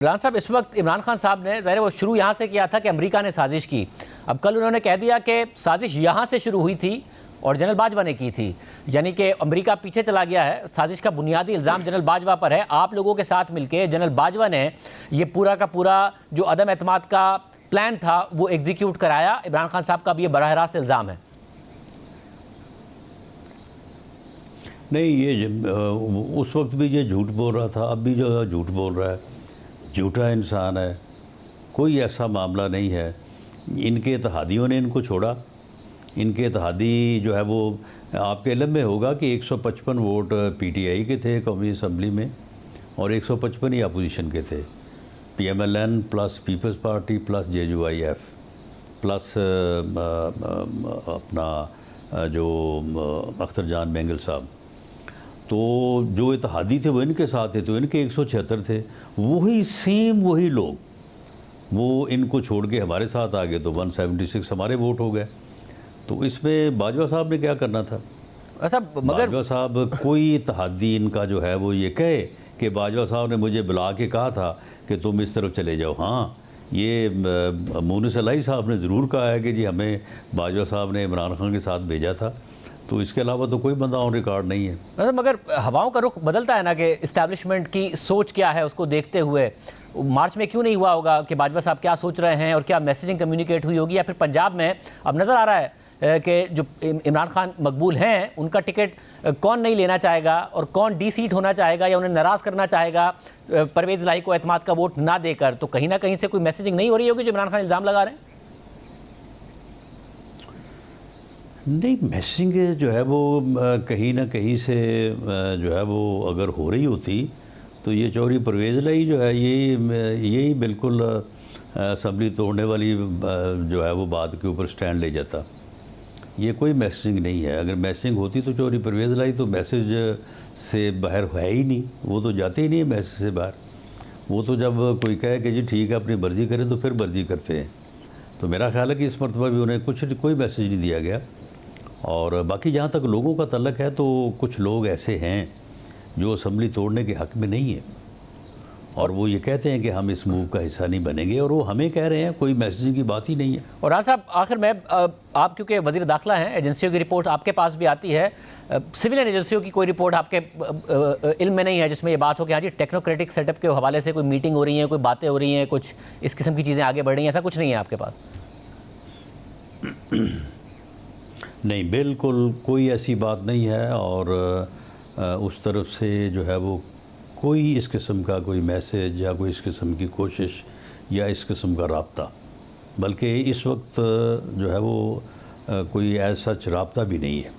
عمران صاحب، اس وقت عمران خان صاحب نے ظاہر وہ شروع یہاں سے کیا تھا کہ امریکہ نے سازش کی. اب کل انہوں نے کہہ دیا کہ سازش یہاں سے شروع ہوئی تھی اور جنرل باجوہ نے کی تھی، یعنی کہ امریکہ پیچھے چلا گیا ہے. سازش کا بنیادی الزام جنرل باجوہ پر ہے. آپ لوگوں کے ساتھ مل کے جنرل باجوہ نے یہ پورا کا پورا جو عدم اعتماد کا پلان تھا وہ ایگزیکیوٹ کرایا. عمران خان صاحب کا بھی یہ براہ راست الزام ہے. نہیں، یہ اس وقت بھی یہ جھوٹ بول رہا تھا، اب بھی جو ہے جھوٹ بول رہا ہے. جھوٹا انسان ہے. کوئی ایسا معاملہ نہیں ہے. ان کے اتحادیوں نے ان کو چھوڑا. ان کے اتحادی جو ہے وہ آپ کے علم میں ہوگا کہ 155 ووٹ پی ٹی آئی کے تھے قومی اسمبلی میں، اور 155 ہی اپوزیشن کے تھے. P M L N plus Peoples Party plus J U I F plus اپنا جو اختر جان بینگل صاحب. تو جو اتحادی تھے وہ ان کے ساتھ تھے، تو ان کے 176 تھے. وہی لوگ وہ ان کو چھوڑ کے ہمارے ساتھ آ گئے، تو 176 ہمارے ووٹ ہو گئے. تو اس میں باجوہ صاحب نے کیا کرنا تھا؟ باجوہ صاحب کوئی اتحادی ان کا جو ہے وہ یہ کہے کہ باجوہ صاحب نے مجھے بلا کے کہا تھا کہ تم اس طرف چلے جاؤ. ہاں، یہ مونس الہی صاحب نے ضرور کہا ہے کہ جی ہمیں باجوہ صاحب نے عمران خان کے ساتھ بھیجا تھا. تو اس کے علاوہ تو کوئی بندہ آن ریکارڈ نہیں ہے. مگر ہواؤں کا رخ بدلتا ہے نا کہ اسٹیبلشمنٹ کی سوچ کیا ہے اس کو دیکھتے ہوئے. مارچ میں کیوں نہیں ہوا ہوگا کہ باجوہ صاحب کیا سوچ رہے ہیں اور کیا میسیجنگ کمیونیکیٹ ہوئی ہوگی؟ یا پھر پنجاب میں اب نظر آ رہا ہے کہ جو عمران خان مقبول ہیں ان کا ٹکٹ کون نہیں لینا چاہے گا اور کون ڈی سیٹ ہونا چاہے گا یا انہیں ناراض کرنا چاہے گا پرویز الہی کو اعتماد کا ووٹ نہ دے کر. تو کہیں نہ کہیں سے کوئی میسیجنگ نہیں ہو رہی ہوگی جو عمران خان الزام لگا رہے ہیں؟ نہیں، میسنگ جو ہے وہ کہیں نہ کہیں سے جو ہے وہ اگر ہو رہی ہوتی تو یہ چوہدری پرویز الہی جو ہے یہی بالکل اسمبلی توڑنے والی جو ہے وہ بات کے اوپر سٹینڈ لے جاتا. یہ کوئی میسنگ نہیں ہے. اگر میسنگ ہوتی تو چوہدری پرویز الہی تو میسج سے باہر ہے ہی نہیں. وہ تو جاتے ہی نہیں ہیں میسج سے باہر. وہ تو جب کوئی کہے کہ جی ٹھیک ہے اپنی مرضی کریں تو پھر مرضی کرتے ہیں. تو میرا خیال ہے کہ اس مرتبہ بھی انہیں کوئی میسج نہیں دیا گیا. اور باقی جہاں تک لوگوں کا تعلق ہے تو کچھ لوگ ایسے ہیں جو اسمبلی توڑنے کے حق میں نہیں ہیں، اور وہ یہ کہتے ہیں کہ ہم اس موو کا حصہ نہیں بنیں گے، اور وہ ہمیں کہہ رہے ہیں. کوئی میسیجنگ کی بات ہی نہیں ہے. اور راز صاحب، آخر میں آپ کیونکہ وزیر داخلہ ہیں، ایجنسیوں کی رپورٹ آپ کے پاس بھی آتی ہے. سویلین ایجنسیوں کی کوئی رپورٹ آپ کے علم میں نہیں ہے جس میں یہ بات ہو کہ ہاں جی ٹیکنوکریٹک سیٹ اپ کے حوالے سے کوئی میٹنگ ہو رہی ہیں، کوئی باتیں ہو رہی ہیں، کچھ اس قسم کی چیزیں آگے بڑھ رہی ہیں؟ ایسا کچھ نہیں ہے آپ کے پاس؟ نہیں، بالکل کوئی ایسی بات نہیں ہے. اور اس طرف سے جو ہے وہ کوئی اس قسم کا کوئی میسج یا کوئی اس قسم کی کوشش یا اس قسم کا رابطہ، بلکہ اس وقت جو ہے وہ کوئی ایز سچ رابطہ بھی نہیں ہے.